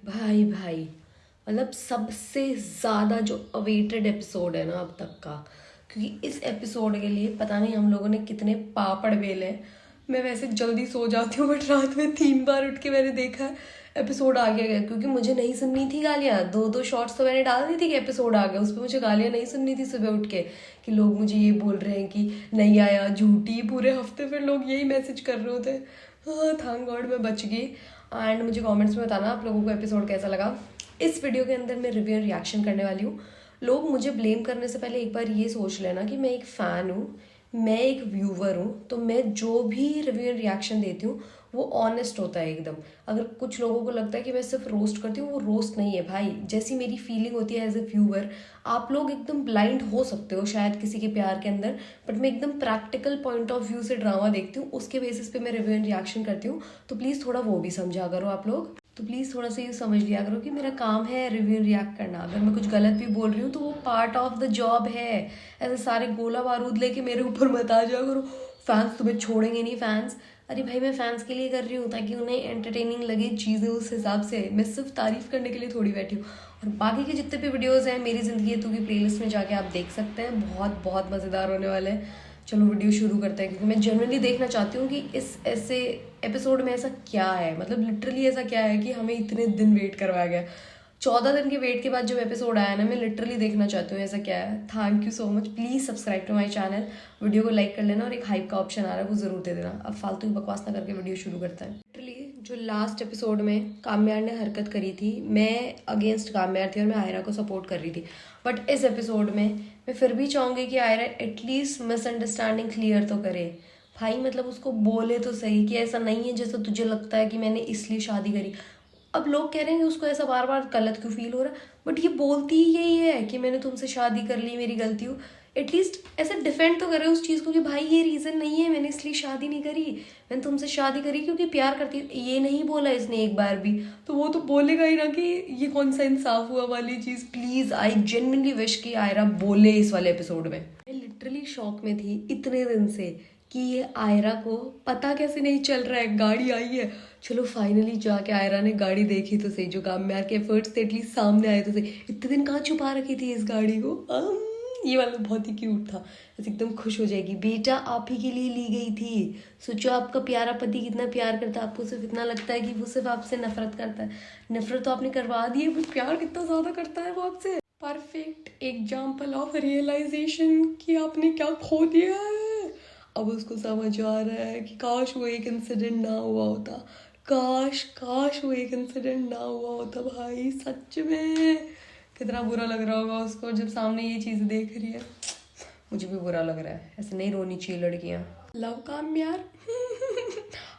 भाई भाई, मतलब सबसे ज़्यादा जो अवेटेड एपिसोड है ना अब तक का। क्योंकि इस एपिसोड के लिए पता नहीं हम लोगों ने कितने पापड़ बेले हैं। मैं वैसे जल्दी सो जाती हूँ बट रात में 3 बार उठ के मैंने देखा है एपिसोड आ गया क्योंकि मुझे नहीं सुननी थी गालियाँ। दो दो शॉर्ट्स तो मैंने डाल दी थी कि एपिसोड आ गया, उस पर मुझे गालियाँ नहीं सुननी थी सुबह उठ के कि लोग मुझे ये बोल रहे हैं कि नहीं आया, झूठी। पूरे हफ्ते फिर लोग यही मैसेज कर रहे होते। हाँ, थैंक गॉड मैं बच गई। एंड मुझे कमेंट्स में बताना आप लोगों को एपिसोड कैसा लगा। इस वीडियो के अंदर मैं रिव्यू रिएक्शन करने वाली हूँ। लोग मुझे ब्लेम करने से पहले एक बार ये सोच लेना कि मैं एक फ़ैन हूँ, मैं एक व्यूवर हूँ, तो मैं जो भी रिव्यू रिएक्शन देती हूँ वो ऑनेस्ट होता है एकदम। अगर कुछ लोगों को लगता है कि मैं सिर्फ रोस्ट करती हूँ, वो रोस्ट नहीं है भाई। जैसी मेरी फीलिंग होती है एज ए व्यूअर, आप लोग एकदम ब्लाइंड हो सकते हो शायद किसी के प्यार के अंदर, बट मैं एकदम प्रैक्टिकल पॉइंट ऑफ व्यू से ड्रामा देखती हूँ, उसके बेसिस पे मैं रिव्यू एंड रिएक्शन करती हूँ। तो प्लीज़ थोड़ा वो भी समझा करो आप लोग। तो प्लीज़ थोड़ा सा ये समझ लिया करो कि मेरा काम है रिव्यू रिएक्ट करना। अगर मैं कुछ गलत भी बोल रही हूँ तो वो पार्ट ऑफ द जॉब है। ऐसे सारे गोला बारूद लेके मेरे ऊपर मत आ जाओ करो, फैंस तुम्हें छोड़ेंगे नहीं फैंस। अरे भाई, मैं फैंस के लिए कर रही हूँ ताकि उन्हें एंटरटेनिंग लगे चीज़ें, उस हिसाब से। मैं सिर्फ तारीफ करने के लिए थोड़ी बैठी हूँ। और बाकी के जितने भी वीडियोज़ हैं मेरी ज़िंदगी है तू की प्लेलिस्ट में जाके आप देख सकते हैं, बहुत बहुत मज़ेदार होने वाले हैं। चलो वीडियो शुरू करते हैं क्योंकि मैं जनरली देखना चाहती हूँ कि इस ऐसे एपिसोड में ऐसा क्या है, मतलब लिटरली ऐसा क्या है कि हमें इतने दिन वेट करवाया गया। 14 दिन के वेट के बाद जब एपिसोड आया ना, मैं लिटरली देखना चाहती हूँ ऐसा क्या है। Thank you so much. Please subscribe to my channel, video को लाइक कर लेना और एक हाइप का ऑप्शन आ रहा है वो ज़रूर दे देना। अब फालतू की बकवास ना करके वीडियो शुरू करते हैं। लिटरली जो लास्ट एपिसोड में काम्यार ने हरकत करी थी, मैं अगेंस्ट काम्यार थी और मैं आयरा को सपोर्ट कर रही थी। बट इस एपिसोड में मैं फिर भी चाहूँगी कि आयरा एटलीस्ट मिसअंडरस्टैंडिंग क्लियर तो करे। भाई मतलब उसको बोले तो सही कि ऐसा नहीं है जैसा तुझे लगता है कि मैंने इसलिए शादी करी। अब लोग कह रहे हैं कि उसको ऐसा बार बार गलत क्यों फील हो रहा है, बट ये बोलती ही यही है कि मैंने तुमसे शादी कर ली, मेरी गलती हो। एटलीस्ट ऐसे डिफेंड तो करे उस चीज़ को कि भाई ये रीज़न नहीं है, मैंने इसलिए शादी नहीं करी, मैंने तुमसे शादी करी क्योंकि प्यार करती हूँ। ये नहीं बोला इसने एक बार भी, तो वो तो बोलेगा ही ना कि ये कौन सा इंसाफ हुआ वाली चीज़। प्लीज़ आई जेन्युइनली विश कि आयरा बोले इस वाले एपिसोड में। मैं लिटरली शॉक में थी इतने दिन से कि ये आयरा को पता कैसे नहीं चल रहा है गाड़ी आई है। चलो फाइनली जाके आयरा ने गाड़ी देखी तो सही, जो काम्यार के एफर्ट्स थे एटलीस्ट सामने आए तो सही। इतने दिन कहाँ छुपा रखी थी इस गाड़ी को। ये वाला बहुत ही क्यूट था, ऐसे एकदम खुश हो जाएगी। बेटा आप ही के लिए ली गई थी। सोचो आपका प्यारा पति कितना प्यार करता है, आपको सिर्फ इतना लगता है कि वो सिर्फ आपसे नफरत करता है। नफरत तो आपने करवा दी है, बट प्यार कितना ज़्यादा करता है वो आपसे। परफेक्ट एग्जाम्पल ऑफ रियलाइजेशन कि आपने क्या खो दिया है। अब उसको समझ आ रहा है कि काश वो एक इंसिडेंट ना हुआ होता, काश काश वो एक इंसिडेंट ना हुआ होता। भाई सच में कितना बुरा लग रहा होगा उसको जब सामने ये चीज़ देख रही है। मुझे भी बुरा लग रहा है, ऐसे नहीं रोनी चाहिए लड़कियां। लव काम्यार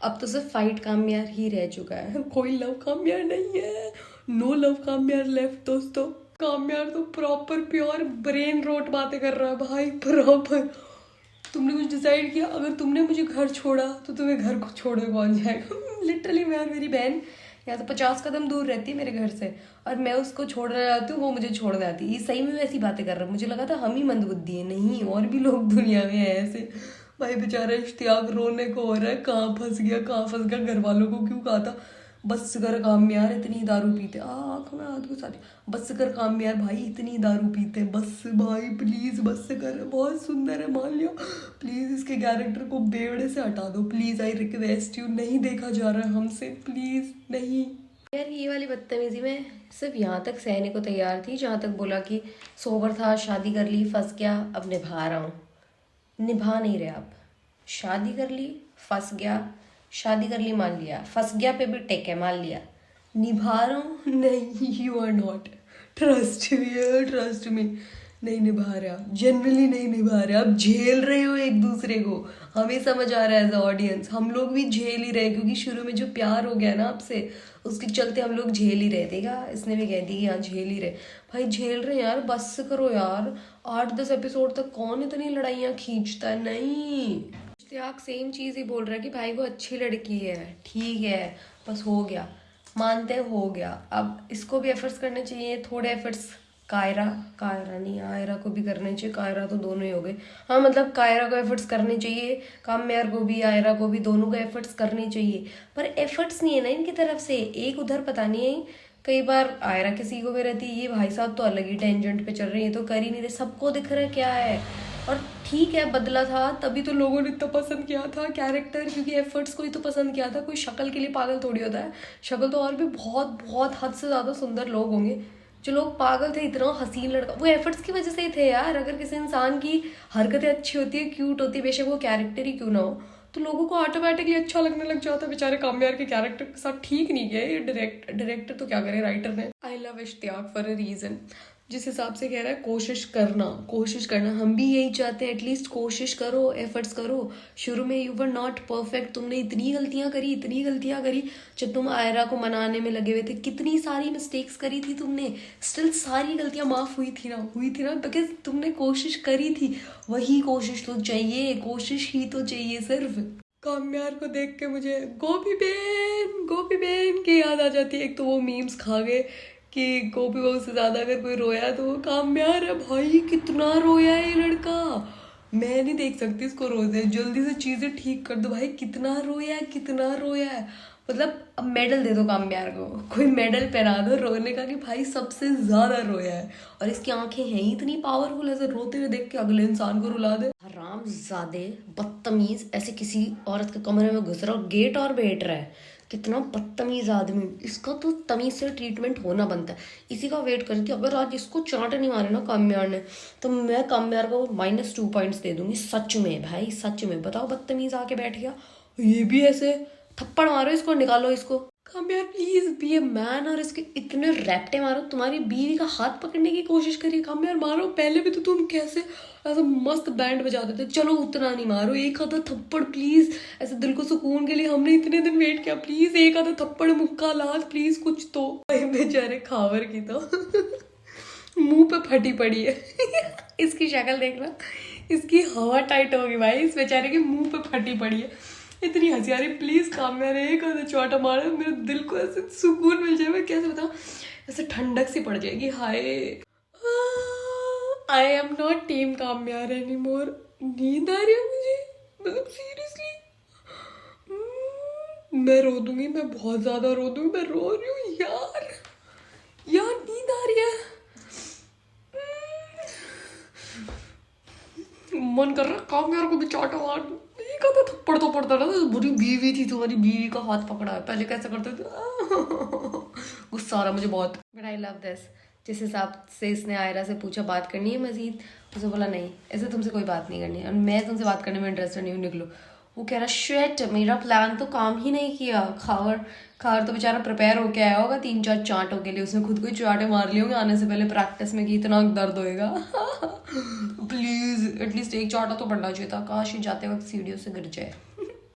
अब तो सिर्फ फाइट काम्यार ही रह चुका है, कोई लव काम्यार नहीं है। नो लव काम्यार लेफ्ट दोस्तों। काम्यार तो प्रॉपर प्योर ब्रेन रोट बातें कर रहा है भाई, प्रॉपर। तुमने कुछ डिसाइड किया, अगर तुमने मुझे घर छोड़ा तो तुम्हें घर को छोड़े कौन जाएगा। लिटरली मैं और मेरी बहन यहाँ से 50 कदम दूर रहती है मेरे घर से, और मैं उसको छोड़ने जाती हूँ, वो मुझे छोड़ने आती है। ये सही में वैसी बातें कर रहा है। मुझे लगा था हम ही मंदबुद्धि है, नहीं और भी लोग दुनिया में है ऐसे। भाई बेचारा इश्तियाक रोने को हो रहा है, कहाँ फंस गया कहाँ फंस गया। घर वालों को क्यों कहा था बस कर काम यार, इतनी दारू पीते। आँख में हाथ घुसा दिया। बस कर काम यार भाई, इतनी दारू पीते बस भाई प्लीज बस कर। बहुत सुंदर है मान लिया, प्लीज इसके कैरेक्टर को बेवड़े से हटा दो प्लीज, आई रिक्वेस्ट यू। नहीं देखा जा रहा है हमसे, प्लीज नहीं। यार ये वाली बदतमीजी में सिर्फ यहाँ तक सहने को तैयार थी जहाँ तक बोला कि सोबर था, शादी कर ली, फंस गया, अब निभा रहा हूँ। निभा नहीं रहे आप। शादी कर ली, फंस गया, शादी कर ली मान लिया, फंस गया पे भी टेक है मान लिया। निभा रहा हूँ नहीं, you are not. Trust me, trust me, नहीं निभा रहे आप, जनरली नहीं निभा रहे आप, झेल रहे हो एक दूसरे को। हमें समझ आ रहा है एज अ ऑडियंस, हम लोग भी झेल ही रहे क्योंकि शुरू में जो प्यार हो गया ना आपसे, उसके चलते हम लोग झेल ही रहे थे। क्या इसने भी कह दी कि हाँ झेल ही रहे। भाई झेल रहे हैं यार, बस करो यार। 8-10 एपिसोड तक कौन इतनी लड़ाइयाँ खींचता है। नहीं, इश्तियाक सेम चीज़ ही बोल रहा है कि भाई वो अच्छी लड़की है, ठीक है, बस हो गया, मानते हैं हो गया। अब इसको भी एफर्ट्स करने चाहिए, थोड़े एफर्ट्स कायरा कायरा नहीं, आयरा को भी करने चाहिए, कायरा तो दोनों ही हो गए। हाँ मतलब कायरा को एफर्ट्स करने चाहिए, काम्यार को भी आयरा को भी, दोनों को एफर्ट्स करने चाहिए, पर एफर्ट्स नहीं है ना इनकी तरफ से। एक उधर पता नहीं है, कई बार आयरा किसी को भी रहती है, ये भाई साहब तो अलग ही टेंजेंट पे चल रहे हैं, ये तो कर ही नहीं रहे, सबको दिख रहा है क्या है। और ठीक है बदला था तभी तो लोगों ने इतना पसंद किया था कैरेक्टर, क्योंकि एफर्ट्स को ही तो पसंद किया था, कोई शक्ल के लिए पागल थोड़ी होता है। शक्ल तो और भी बहुत बहुत हद से ज़्यादा सुंदर लोग होंगे, जो लोग पागल थे इतना हसीन लड़का, वो एफर्ट्स की वजह से ही थे यार। अगर किसी इंसान की हरकतें अच्छी होती है, क्यूट होती है, बेशक वो कैरेक्टर ही क्यों ना हो, तो लोगों को ऑटोमेटिकली अच्छा लगने लग जाता है। बेचारे काम्यार के कैरेक्टर के साथ ठीक नहीं किया ये डायरेक्टर तो क्या करे, राइटर ने। I love Ishtiaq for a reason. जिस हिसाब से कह रहा है कोशिश करना, हम भी यही चाहते हैं, एटलीस्ट कोशिश करो, एफर्ट्स करो। शुरू में यू वर नॉट परफेक्ट, तुमने इतनी गलतियां करी जब तुम आयरा को मनाने में लगे हुए थे, कितनी सारी मिस्टेक्स करी थी तुमने, स्टिल सारी गलतियां माफ हुई थी ना, बिकॉज तुमने कोशिश करी थी। वही कोशिश तो चाहिए, कोशिश ही तो चाहिए सिर्फ। काम्यार को देख के मुझे गोपी बहन की याद आ जाती है। एक तो वो मीम्स खा गए कि गोपी बहू से ज्यादा अगर कोई रोया तो वो काम्यार है। भाई कितना रोया है ये लड़का, मैं नहीं देख सकती इसको रोते, जल्दी से चीजें ठीक कर दो भाई। कितना रोया है। मतलब अब मेडल दे दो काम्यार को, कोई मेडल पहना दो रोने का कि भाई सबसे ज्यादा रोया है। और इसकी आंखें हैं ही इतनी पावरफुल, ऐसे रोते हुए देख के अगले इंसान को रुला दे। हरामजादे, बदतमीज, ऐसे किसी औरत के कमरे में घुस रहा और गेट और बैठ रहा है। कितना बदतमीज आदमी, इसका तो तमीज से ट्रीटमेंट होना बनता है। इसी का वेट करती हूँ, अगर आज इसको चांट नहीं मारे ना काम्यार ने, तो मैं काम्यार को -2 पॉइंट्स दे दूंगी। सच में भाई, सच में। बताओ बदतमीज आके बैठ गया, ये भी ऐसे थप्पड़ मारो इसको, निकालो इसको। काम्यार प्लीज बी ए मैन, और इसके इतने रैप्टे मारो। तुम्हारी बीवी का हाथ पकड़ने की कोशिश करिए काम्यार, मारो। पहले भी तो तुम कैसे ऐसा मस्त बैंड बजाते थे, चलो उतना नहीं मारो, एक आधा थप्पड़ प्लीज, ऐसे दिल को सुकून के लिए हमने इतने दिन वेट किया, प्लीज एक आधा थप्पड़, मुक्का लात, प्लीज कुछ तो। बेचारे खावर की तो मुंह पे फटी पड़ी है इसकी शक्ल देखना, इसकी हवा टाइट होगी भाई, इस बेचारे के मुंह पे फटी पड़ी है। इतनी हंसी आ रही, प्लीज काम्यार एक आधा चौटा मारो, मेरे दिल को ऐसे सुकून मिल जाए। मैं कैसे बताऊं, ऐसे ठंडक सी पड़ जाएगी। Hi, I am not team Kamyar any more. नींद आ रही है मुझे, मतलब सीरियसली मैं रो दूंगी, मैं बहुत ज्यादा रो दूंगी, मैं रो रही हूँ यार नींद आ रही है। मन कर रहा है काम्यार को भी चाटा मार दूं। एक आधा थप्पड़ तो पड़ता ना, बुरी बीवी थी तुम्हारी, बीवी का हाथ पकड़ा है, पहले कैसे करते थे गुस्सा आ रहा मुझे बहुत। But I love this. जिस हिसाब से इसने आयरा से पूछा बात करनी है मजीद, उसे बोला नहीं, ऐसे तुमसे कोई बात नहीं करनी, और मैं तुमसे बात करने में इंटरेस्टेड नहीं हूँ, निकलो। वो कह रहा शेट, मेरा प्लान तो काम ही नहीं किया। खावर तो बेचारा प्रिपेयर होके आया होगा 3-4 चांटों के लिए, उसने खुद को ही चांटे मार लिए होंगे आने से पहले प्रैक्टिस में कि इतना दर्द होएगा प्लीज एटलीस्ट एक चांटा तो पड़ना चाहिए था, काश ये जाते वक्त सीढ़ियों से गिर जाए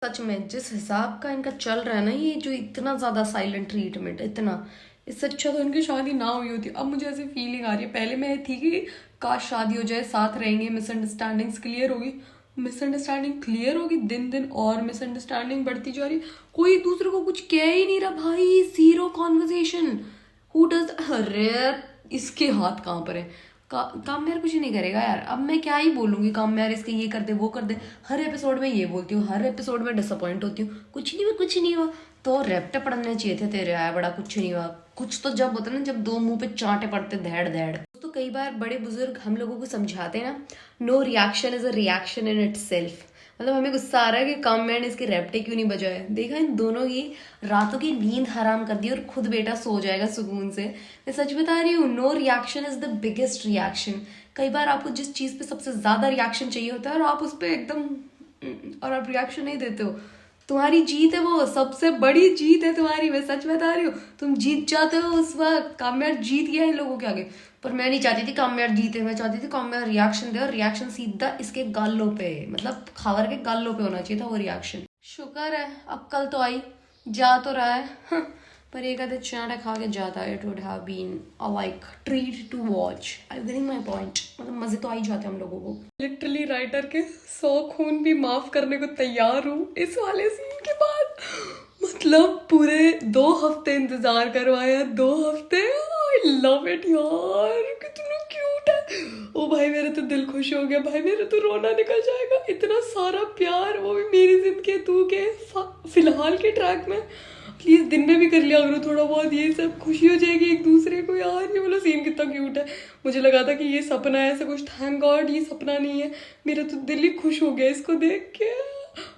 सच में जिस हिसाब का इनका चल रहा है ना, ये जो इतना ज्यादा साइलेंट ट्रीटमेंट, इतना, इससे अच्छा तो इनकी शादी ना हुई होती। अब मुझे ऐसी फीलिंग आ रही है, पहले मैं थी कि काश शादी हो जाए, साथ रहेंगे, मिसअंडरस्टैंडिंग्स क्लियर होगी, मिसअंडरस्टैंडिंग क्लियर होगी, दिन दिन और मिसअंडरस्टैंडिंग बढ़ती जा रही, कोई दूसरे को कुछ कह ही नहीं रहा भाई, जीरो कॉन्वर्सेशन। हु डज, अरे इसके हाथ कहाँ पर है, काम्यार कुछ नहीं करेगा यार। अब मैं क्या ही बोलूंगी, काम्यार इसके ये कर दे वो कर दे, हर एपिसोड में ये बोलती हूँ, हर एपिसोड में डिसअपॉइंट होती हूँ, कुछ नहीं हुआ। तो रेप्टे पड़ने चाहिए थे तेरे, आया बड़ा कुछ नहीं हुआ। कुछ तो जब होता है ना, जब दो मुंह पे चांटे पड़ते धैड़। तो कई बार बड़े बुजुर्ग हम लोगों को समझाते हैं ना, no reaction is a reaction in itself. मतलब हमें गुस्सा आ रहा है कि काम्यार ने इसके रेप्टे क्यों नहीं बजाए, देखा इन दोनों की रातों की नींद हराम कर दी, और खुद बेटा सो जाएगा सुकून से। मैं सच बता रही हूँ, no reaction is the biggest reaction. कई बार आपको जिस चीज पे सबसे ज्यादा रिएक्शन चाहिए होता है, और आप उस पर एकदम, और आप रिएक्शन नहीं देते हो, तुम्हारी जीत है, वो सबसे बड़ी जीत है तुम्हारी। मैं सच बता रही हूँ, तुम जीत जाते हो उस वक्त। काम्यार जीत गया इन लोगों के आगे, पर मैं नहीं चाहती थी काम्यार जीते, मैं चाहती थी काम्यार रिएक्शन दे, और रिएक्शन सीधा इसके गालों पे, मतलब खावर के गालों पे होना चाहिए था वो रिएक्शन। शुक्र है अब कल तो आई, जा तो रहा है पर एक आधे चांटा खा के जाता है, it would have been a like treat to watch. I am getting my point, मतलब मजे तो आ ही जाते हैं हम लोगों को। लिटरली राइटर के 100 खून भी माफ करने को तैयार हूँ इस वाले सीन के बाद। मतलब पूरे 2 हफ्ते इंतजार करवाया, 2 हफ्ते। आई लव इट यार, कितना क्यूट है। ओ भाई मेरा तो दिल खुश हो गया भाई, मेरा तो रोना निकल जाएगा, इतना सारा प्यार, वो भी मेरी जिद के तू के फिलहाल के ट्रैक में। प्लीज दिन में भी कर लिया करो थोड़ा बहुत, ये सब खुशी हो जाएगी एक दूसरे को। यार ये वाला सीन कितना क्यूट है, मुझे लगा था कि ये सपना है ऐसा कुछ, थैंक गॉड ये सपना नहीं है। मेरा तो दिल ही खुश हो गया इसको देख के।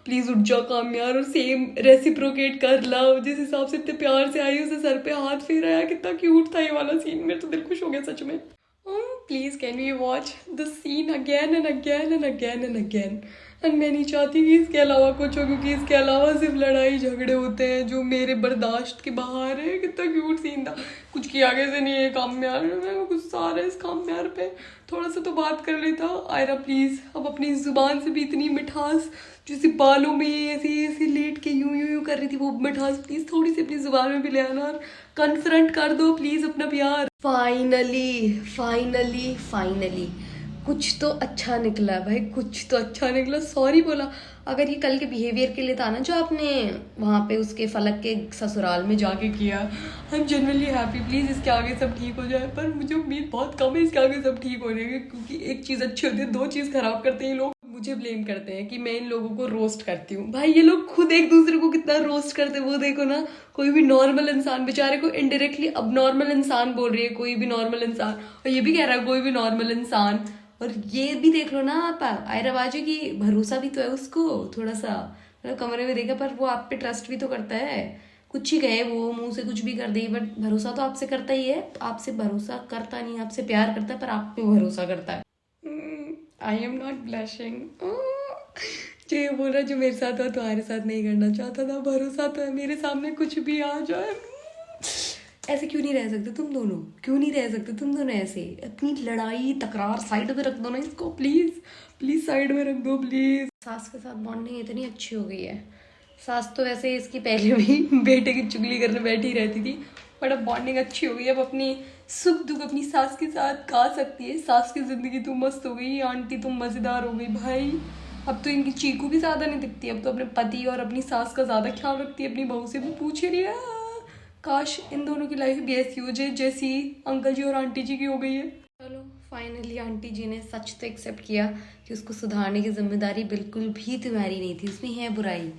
प्लीज उठ जाओ काम यार, और सेम रेसिप्रोकेट कर लव, जिस हिसाब से इतने प्यार से आई उसे सर पे हाथ फेरा, कितना क्यूट था ये वाला सीन, मेरा तो दिल खुश हो गया सच में। Please can we watch the scene again and again and again and again. And मैं नहीं चाहती कि इसके अलावा कुछ हो, क्योंकि इसके अलावा सिर्फ लड़ाई झगड़े होते हैं जो मेरे बर्दाश्त के बाहर है। कितना क्यूट सीन था, कुछ किया कैसे नहीं है काम्यार, मेरे को गुस्सा आ रहा है इस काम्यार पे। थोड़ा सा तो बात कर लेता आयरा प्लीज, अब अपनी जुबान से भी इतनी मिठास जैसे बालों में ऐसे ऐसे लेट के यूं यूं यूं कर रही थी, वो मिठास प्लीज थोड़ी सी अपनी जुबान में भी ले आना और कन्फ्रंट कर दो प्लीज अपना प्यार। फाइनली फाइनली फाइनली कुछ तो अच्छा निकला भाई, कुछ तो अच्छा निकला। सॉरी बोला, अगर ये कल के बिहेवियर के लिए था ना जो आपने वहाँ पे उसके फलक के ससुराल में जाके किया, I am generally happy. Please इसके आगे सब ठीक हो जाए, पर मुझे उम्मीद बहुत कम है इसके आगे सब ठीक होने की, क्योंकि एक चीज़ अच्छी होती है, दो चीज़ खराब करते हैं लोग। मुझे ब्लेम करते हैं कि मैं इन लोगों को रोस्ट करती हूँ। भाई ये लोग खुद एक दूसरे को कितना रोस्ट करते हैं वो देखो ना। कोई भी नॉर्मल इंसान बेचारे को इनडायरेक्टली अब नॉर्मल इंसान बोल रही है, कोई भी नॉर्मल इंसान, और ये भी कह रहा है कोई भी नॉर्मल इंसान। और ये भी देख लो ना आप, आयरा बाजी की भरोसा भी तो है उसको थोड़ा सा, मतलब कमरे में देखा पर वो आप पे ट्रस्ट भी तो करता है। कुछ ही कहे वो मुंह से कुछ भी कर दे, बट भरोसा तो आपसे करता ही है। आपसे भरोसा करता नहीं, आपसे प्यार करता है, पर आप पे भरोसा करता है। आई एम नॉट ब्लशिंग। जो ये बोल रहा जो मेरे साथ हो तुम्हारे साथ नहीं करना चाहता था, भरोसा तो है मेरे सामने कुछ भी आ जाए। ऐसे क्यों नहीं रह सकते तुम दोनों, क्यों नहीं रह सकते तुम दोनों ऐसे? अपनी लड़ाई तकरार साइड में रख दो ना इसको, प्लीज प्लीज साइड में रख दो प्लीज। सास के साथ बॉन्डिंग इतनी अच्छी हो गई है। सास तो वैसे इसकी पहले भी बेटे की चुगली करने बैठी रहती थी, बट अब बॉन्डिंग अच्छी हो गई। अब अपनी सुख दुख अपनी सास के साथ गा सकती है। सास की जिंदगी तुम मस्त हो गई, आंटी तुम मजेदार हो गई भाई। अब तो इनकी चीकू भी ज्यादा नहीं दिखती, अब तो अपने पति और अपनी सास का ज्यादा ख्याल रखती है, अपनी बहू से भी पूछ ही रही है। काश इन दोनों की लाइफ भी ऐसी हो जाए जैसी अंकल जी और आंटी जी की हो गई है। चलो फाइनली आंटी जी ने सच तो एक्सेप्ट किया कि उसको सुधारने की जिम्मेदारी बिल्कुल भी तुम्हारी नहीं थी, उसमें है बुराई,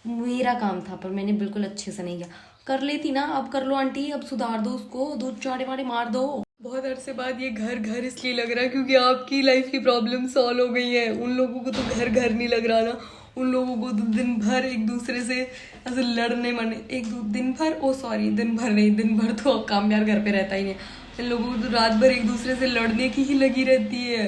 मेरा काम था, पर मैंने बिल्कुल अच्छे से नहीं किया। कर लेती ना, अब कर लो आंटी, अब सुधार दो उसको, दो चाड़े वाड़े मार दो। बहुत अरसे बाद ये घर घर इसलिए लग रहा है क्योंकि आपकी लाइफ की प्रॉब्लम सॉल्व हो गई है। उन लोगों को तो घर घर नहीं लग रहा ना, उन लोगों को तो दिन भर एक दूसरे से ऐसे लड़ने मरने, दिन भर नहीं, दिन भर तो कामयार घर पे रहता ही नहीं। इन लोगों को तो रात भर एक दूसरे से लड़ने की ही लगी रहती है।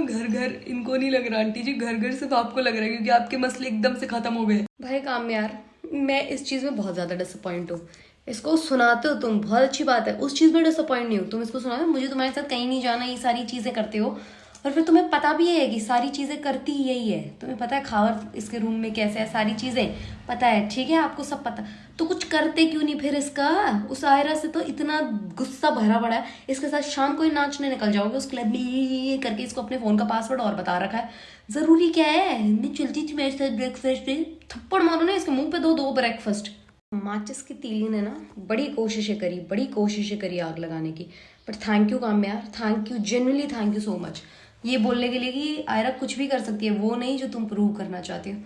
घर घर इनको नहीं लग रहा आंटी जी, घर घर सिर्फ आपको लग रहा है क्योंकि आपके मसले एकदम से खत्म हो गए। भाई कामयार, मैं इस चीज में बहुत ज्यादा डिसअपॉइंट हूँ। इसको सुनाते हो तुम, बहुत अच्छी बात है, उस चीज में डिसअपॉइंट नहीं हो तुम। इसको सुनाते हो, मुझे तुम्हारे साथ कहीं नहीं जाना, ये सारी चीजें करते हो, और फिर तुम्हें पता भी है कि सारी चीजें करती ही यही है। तुम्हें पता है खावर इसके रूम में कैसे है, सारी चीजें पता है, ठीक है, आपको सब पता, तो कुछ करते क्यों नहीं फिर इसका? उस आयरा से तो इतना गुस्सा भरा पड़ा है, इसके साथ शाम को ही नाचने निकल जाओगे उस क्लब में, ये करके इसको अपने फोन का पासवर्ड और बता रखा है। जरूरी क्या है? मैं चलती थी मेरे साथ ब्रेकफास्ट पे, थप्पड़ मारो ना इसके मुंह पे, दो ब्रेकफास्ट। माचिस की तीली ने ना बड़ी कोशिशें करी आग लगाने की, but thank you Kamyar, thank you, genuinely thank you so much, ये बोलने के लिए कि आयरा कुछ भी कर सकती है, वो नहीं जो तुम प्रूव करना चाहती हो।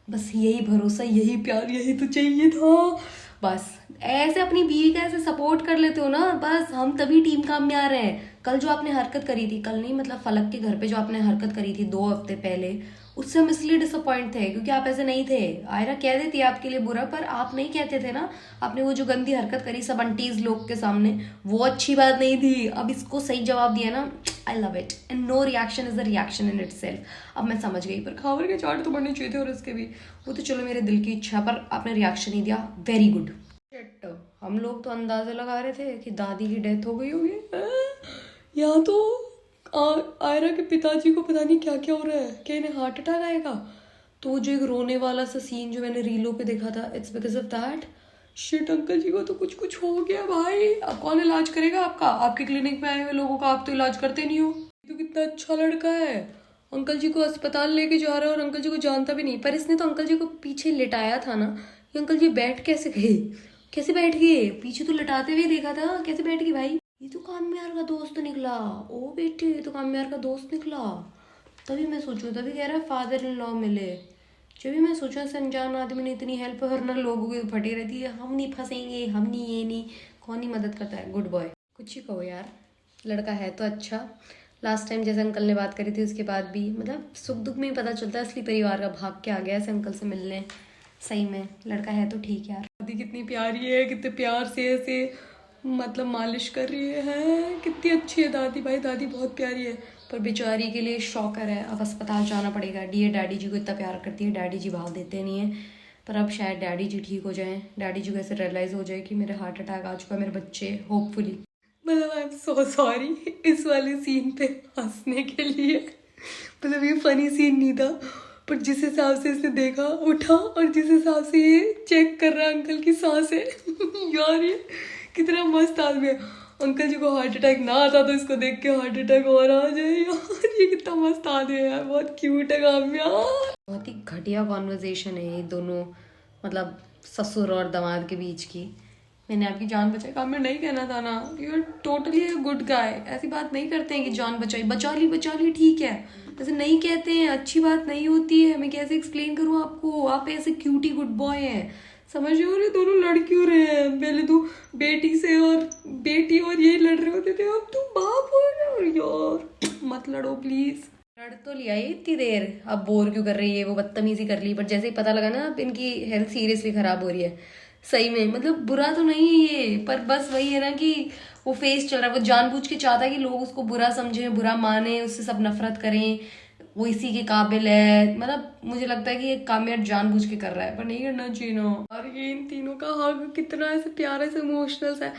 बस यही भरोसा, यही प्यार, यही तो चाहिए था। बस ऐसे अपनी बीवी का ऐसे सपोर्ट कर लेते हो ना, बस हम तभी टीम काम में आ रहे हैं। कल जो आपने हरकत करी थी, कल नहीं मतलब फलक के घर पे जो आपने हरकत करी थी 2 हफ्ते पहले, उससे हम इसलिए डिसअपॉइंट थे क्योंकि आप ऐसे नहीं थे। आयरा कह देती है आपके लिए बुरा, पर आप नहीं कहते थे ना। आपने वो जो गंदी हरकत करी सब आंटीज लोग के सामने, वो अच्छी बात नहीं थी। अब इसको सही जवाब दिया ना, I love it, and no reaction is a reaction इन इटसेल्फ। अब मैं समझ गई, पर खावर के चाट तो बढ़ने चाहिए थे, और इसके भी, वो तो चलो मेरे दिल की इच्छा, पर आपने रिएक्शन नहीं दिया, वेरी गुड। हम लोग तो अंदाजा लगा रहे थे कि दादी की डेथ हो गई होगी। यहाँ तो आयरा के पिताजी को पता नहीं क्या क्या हो रहा है, क्या इन्हें हार्ट अटैक आएगा? तो जो एक रोने वाला सा सीन जो मैंने रीलों पे देखा था, it's because of that. Shit, uncle ji को तो कुछ हो गया भाई। अब कौन इलाज करेगा आपका? आपके क्लिनिक में आए हुए लोगों का आप तो इलाज करते नहीं हो। तो कितना अच्छा लड़का है, अंकल जी को अस्पताल लेके जा रहा है और अंकल जी को जानता भी नहीं, पर इसने तो अंकल जी को पीछे लिटाया था ना। ये अंकल जी बैठ कैसे गए? कैसे बैठ गए? पीछे तो लिटाते हुए देखा था, कैसे बैठ गए भाई? ये तो काम्यार का दोस्त निकला, ओ बेटे ये तो काम्यार का दोस्त निकला। तभी मैं सोचूं, तभी कह रहा है फादर इन लॉ मिले। जब भी मैं सोचा ऐसे अनजान आदमी ने इतनी हेल्प, वरना लोगों की फटी रहती है, हम नहीं फंसेंगे, हम नहीं, ये नहीं, कौन ही मदद करता है। गुड बॉय, कुछ ही कहो यार, लड़का है तो अच्छा। लास्ट टाइम जैसे अंकल ने बात करी थी उसके बाद भी मतलब सुख दुख में ही पता चलता है असली परिवार का। भाग के आ गया ऐसे अंकल से मिलने। सही में लड़का है तो ठीक यार। दादी कितनी प्यारी है, कितने प्यार से ऐसे मतलब मालिश कर रही है, कितनी अच्छी है दादी। भाई दादी बहुत प्यारी है, पर बेचारी के लिए शॉकर है, अब अस्पताल जाना पड़ेगा। डैडी जी को इतना प्यार करती है, डैडी जी भाव देते नहीं है, पर अब शायद डैडी जी ठीक हो जाएं। डैडी जी को ऐसे रियलाइज़ हो जाए कि मेरे हार्ट अटैक आ चुका है, मेरे बच्चे होपफुली। मतलब आई एम सो सॉरी इस वाले सीन पे हंसने के लिए, मतलब ये फनी सीन नहीं था, पर जिस हिसाब से इसने देखा उठा और जिस हिसाब से ये चेक कर रहा है अंकल की सांसें यार ये कितना मस्त आदमी है। अंकल जी को हार्ट अटैक ना आता तो इसको देख के हार्ट अटैक और आ जाए यार, ये कितना मस्त आदमी है यार, बहुत क्यूट है काम यार। बहुत ही घटिया कॉन्वर्जेशन है ये दोनों, मतलब ससुर और दामाद के बीच की। मैंने आपकी जान बचाई, काम में नहीं कहना था ना, you are totally good guy. ऐसी बात नहीं करते हैं कि जान बचाई, बचा ली ठीक है, ऐसे नहीं कहते हैं, अच्छी बात नहीं होती है। मैं कैसे एक्सप्लेन करूँ आपको, आप ऐसे क्यूटी गुड बॉय हैं, समझ रहे हो? दोनों लड़ क्यों रहे हैं? पहले तो बेटी से और बेटी और यही लड़ रहे होते थे, अब तुम बाप हो रहे हो यार, मत लड़ो प्लीज। लड़ तो लिया ही इतनी देर, अब बोर क्यों कर रही है, वो बदतमीजी कर ली, बट जैसे ही पता लगा ना अब इनकी हेल्थ सीरियसली खराब हो रही है। सही में मतलब बुरा तो नहीं है ये, पर बस वही है ना कि वो फेस चल रहा है, वो जानबूझ के चाहता है कि लोग उसको बुरा समझें, बुरा माने, उससे सब नफरत करें, वो इसी के काबिल है। मतलब मुझे लगता है कि ये कामयाब जानबूझ के कर रहा है, पर नहीं करना चाहिए ना। और ये इन तीनों का हक कितना ऐसे प्यारा से इमोशनल सा है।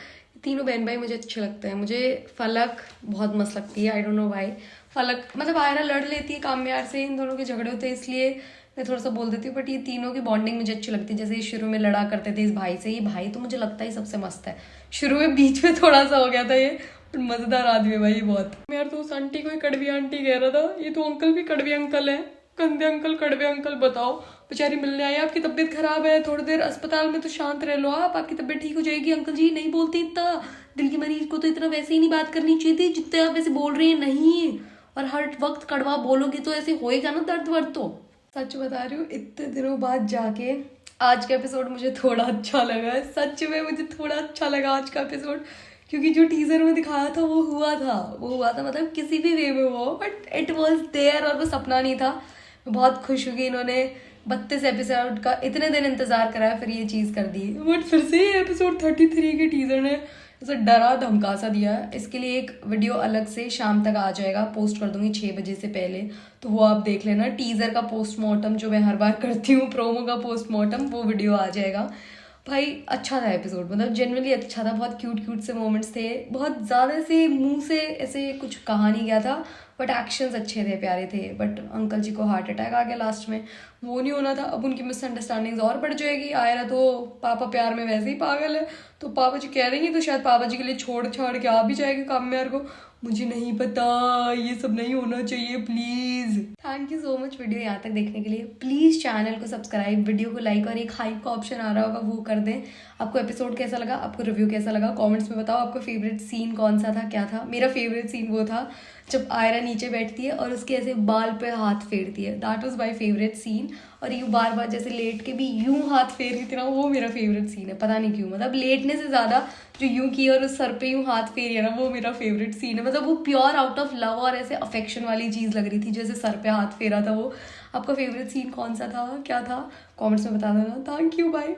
तीनों बहन भाई मुझे अच्छे लगते हैं। मुझे फलक बहुत मस्त लगती है, आई डोंट नो व्हाई। फलक मतलब आयरा लड़ लेती है कामयाब से, इन दोनों के झगड़े होते हैं इसलिए मैं थोड़ा सा बोल देती हूँ, बट ये तीनों की बॉन्डिंग मुझे अच्छी लगती है। जैसे ये शुरू में लड़ा करते थे इस भाई से, ये भाई तो मुझे लगता है सबसे मस्त है। शुरू में बीच में थोड़ा सा हो गया था ये, बट मजेदार आदमी है भाई ये बहुत। यार तो उस आंटी को ही कड़वी आंटी कह रहा था, ये तो अंकल भी कड़वे अंकल है। गंदे अंकल कड़वे अंकल, बताओ बेचारी मिलने आई, आपकी तबीयत खराब है, थोड़ी देर अस्पताल में तो शांत रह लो आप, आपकी तबीयत ठीक हो जाएगी। अंकल जी नहीं बोलते इतना, दिल की मरीज को तो इतना वैसे ही नहीं बात करनी चाहिए थी जितने आप वैसे बोल रही हैं, नहीं। और हर वक्त कड़वा बोलोगे तो ऐसे होएगा ना दर्द वर्द तो। सच बता रही हूँ, इतने दिनों बाद जाके आज का एपिसोड मुझे थोड़ा अच्छा लगा है। सच में मुझे थोड़ा अच्छा लगा आज का एपिसोड, क्योंकि जो टीजर में दिखाया था वो हुआ था, मतलब किसी भी वे में हो, बट इट वॉज देयर और वो सपना नहीं था। मैं बहुत खुश हुई कि इन्होंने 32 एपिसोड का इतने दिन इंतजार कराया, फिर ये चीज़ कर दी। बट फिर से एपिसोड 33 के टीजर ने ऐसा डरा धमका सा दिया है। इसके लिए एक वीडियो अलग से शाम तक आ जाएगा, पोस्ट कर दूंगी 6 बजे से पहले, तो वो आप देख लेना। टीजर का पोस्टमार्टम जो मैं हर बार करती हूँ, प्रोमो का पोस्टमार्टम, वो वीडियो आ जाएगा। भाई अच्छा था एपिसोड, मतलब जेन्युइनली अच्छा था। बहुत क्यूट से मोमेंट्स थे, बहुत ज़्यादा से मुंह से ऐसे कुछ कहा नहीं गया था, बट एक्शंस अच्छे थे, प्यारे थे। बट अंकल जी को हार्ट अटैक आ गया लास्ट में, वो नहीं होना था। अब उनकी मिसअंडरस्टैंडिंग्स और बढ़ जाएगी। आयरा तो पापा प्यार में वैसे ही पागल है, तो पापा जी कह रही हैं तो शायद पापा जी के लिए छोड़ छाड़ के आ भी जाएगी काम्यार को। मुझे नहीं पता, ये सब नहीं होना चाहिए please. Thank you so much video यहाँ तक देखने के लिए। प्लीज चैनल को सब्सक्राइब, वीडियो को लाइक, और एक हाइप का ऑप्शन आ रहा होगा वो कर दें। आपको एपिसोड कैसा लगा, आपको रिव्यू कैसा लगा, कमेंट्स में बताओ। आपका फेवरेट सीन कौन सा था, क्या था? मेरा फेवरेट सीन वो था जब आयरा नीचे बैठती है और उसके ऐसे बाल पे हाथ फेरती है, that was my favourite scene. और यूँ बार बार जैसे लेट के भी यूं हाथ फेर रही थी ना, वो मेरा फेवरेट सीन है। पता नहीं क्यों, मतलब लेटने से ज्यादा जो यूं की और उस सर पे यूं हाथ फेरी है ना, वो मेरा फेवरेट सीन है। मतलब वो प्योर आउट ऑफ लव और ऐसे अफेक्शन वाली चीज लग रही थी, जैसे सर पे हाथ फेरा था वो। आपका फेवरेट सीन कौन सा था, क्या था? कॉमेंट्स में बता देना। Thank you, bye.